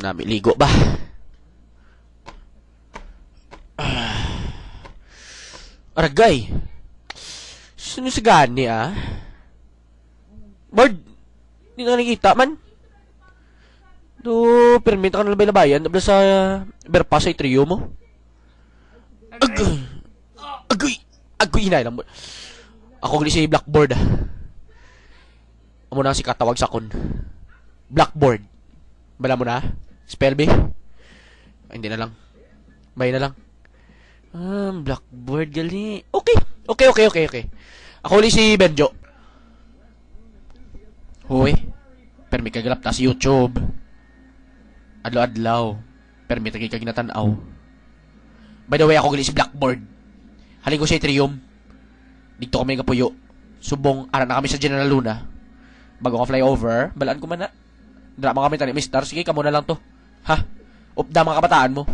Namiligo ba? Aragay. Sino si Gani Bird, hindi na nakikita man. Do, permit ka na labay-labayan. Nabla sa berpa sa trio mo. Agoy, inay lang. Ako gani si Blackboard. Amo na si katawag sa kon. Blackboard. Bala mo na? Spell B? Hindi na lang. Bay na lang. Blackboard gali. Okay. Ako ulit si Benjo. Hoy. Permi kagalap ta si YouTube. Adlaw-adlaw. Permi tagi kag natanaw. By the way, ako gali si Blackboard. Halin ko sa Ethereum. Dito kami kapuyo. Subong ara na kami sa General Luna. Bago ka flyover, balaan ko man na. Drama kami tani, Mister. Sige, kamo na lang to. Ha? Upda mga kabataan mo.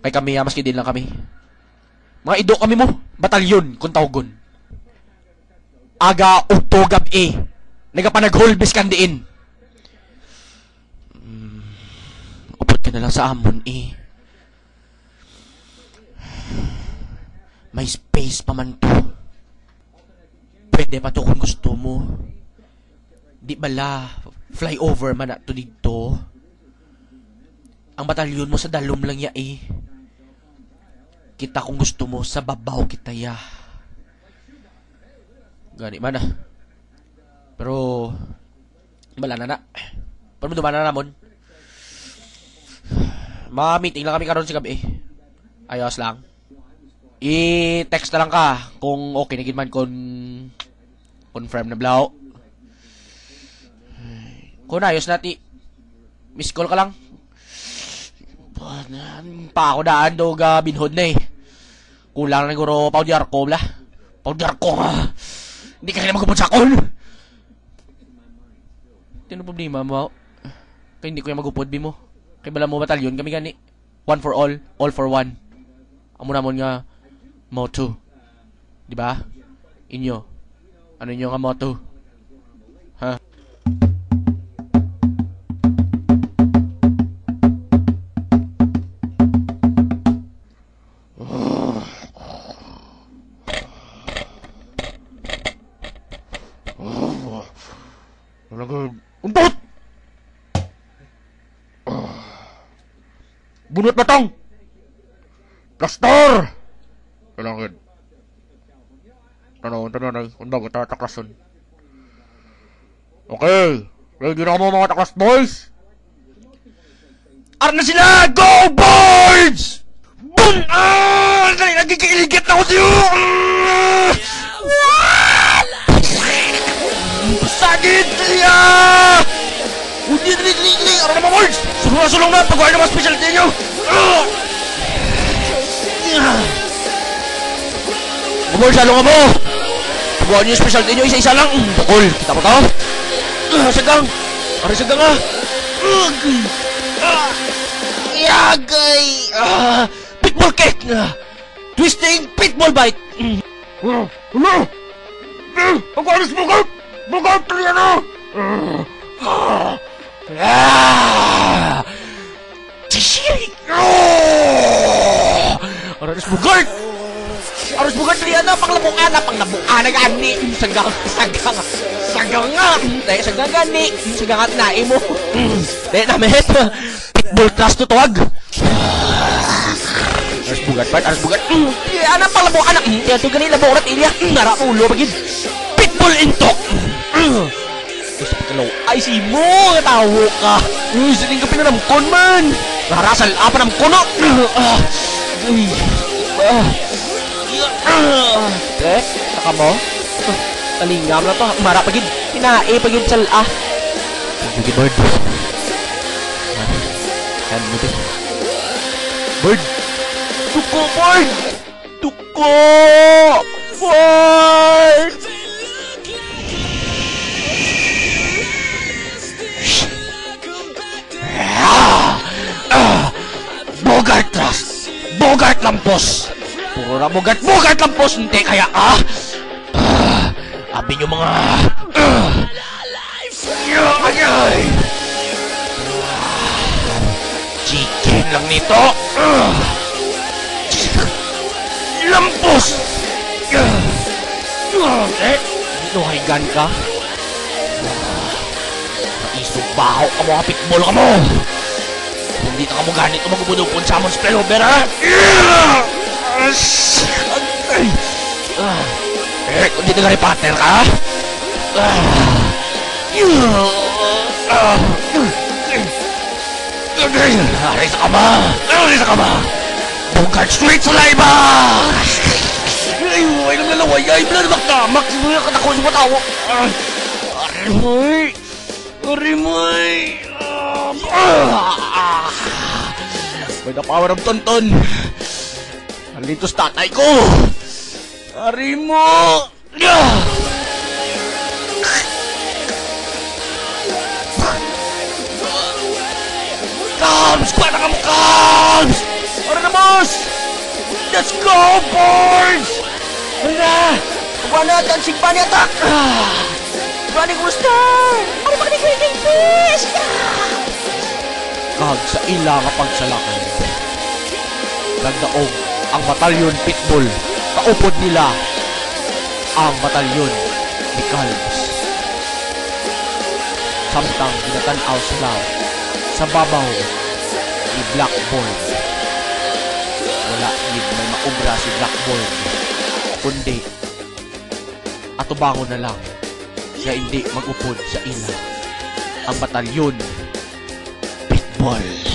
Kay kami, maski din lang kami. Mga ido kami mo. Batalyon, kung tawgon. Aga, ukto, gabi. Nagapanaghulbis kandiin. Upot ka na lang sa amon, May space pa man to. Pwede pa to kung gusto mo. Di bala, flyover man na to dito. Ang batalyon mo sa dalom lang ya Kita kung gusto mo, sa babaw kita ya. Gani man Pero, bala na. Pero duman na namon. Ma-meeting lang kami karon sa gabi. Ayos lang. I-text na lang ka kung okay na gid man confirm na blaw. Kung ayos nati, miss call ka lang. Pa ako daan do ga binhod na Kulang na siguro powder ko bla. Powder ko Hindi ka kaya magupod sa kon. Tino problema mo? Kaya hindi ko yung magupod mo. Kaya bala mo batalyon kami gani. One for all for one. Amo namon nga motto. Di ba? Inyo. Ano inyo nga motto? Ha? Umpot! Bunot batang! Plaster! Kailangan. Tanong na. Kung bago tataklason. Okay. Ready na mo mga taklas boys? Ara na sila! Go boys! Boom! Dali, nagkikiligit na ako sa'yo! Sagit! Daliya! Dali! Ara na mga boys! Sulong na! Pagawa na mga specialty nyo! Bukol, salong mo! Pagawa nyo yung specialty nyo, isa-isa lang! Bukol! Kita mo tao? Sagang! Ari sagang Yagay! Pitbull kick! Twisting pitbull bite! Ano? Pag-alis bugat! Bugat! Taliya na! Tishiri! Aras bugat! Aras bugat taliya na! Panglabukan nag-ani! Sagang nga! Dahil sagang gani! Sagang at nai mo! Dahil namin! Pitbull class tutuwag! Aras bugat! Anang panglabukan na! Ito ganit labukan at ilya! Naraulo pagin! Pitbull intok! Gusto pagkalaw! Ay si mo! Tawo ka! Siling ka pinanamkon man! Narasal apa namkon no! Saka mo? Talingam na to. Umara pagid. Hinae pagid sala. Sige, Bird. Yan mo din. Bird! Tuko, Bird! Tuko! Bird! Bogart Trust! Bogart Lampos! Puro na Bogart Lampos! Hindi kaya abi nyo mga Ay! Chicken lang nito! Lampos! Hinuhaygan ka? Isugbaho ka mo, pitbull ka mo! Hindi na ka mo ganito magbubudupon sa among spillover, ha? Kung di na garipater ka, ha? Aray sa kama! Aray sa kama! Bungkard straight sa laiba! Ay lang lalaway! Ay, blood magtamak! Sinuya ka na ko sa matawo! Aray mo'y! Aray mo'y! By the power of Tonton! Nandito sa tatay ko! Aray mo! Cubs! Para ka mo, Cubs! Para na, boss! Let's go, boys! Hala! Kuha natin, sigpa ni attack! Running rooster! Ano ba ni Green Fish? Kag sa ila kapag salakay. Nagdaog ang batalyon pitbull. Kaupod nila ang batalyon ni Cubs. Samtang ginatanaw sila sa babaw ni Blackboard. Wala gid may maubra si Blackboard, kundi atubango na lang siya hindi mag-upod sa ila ang batalyon pitbull.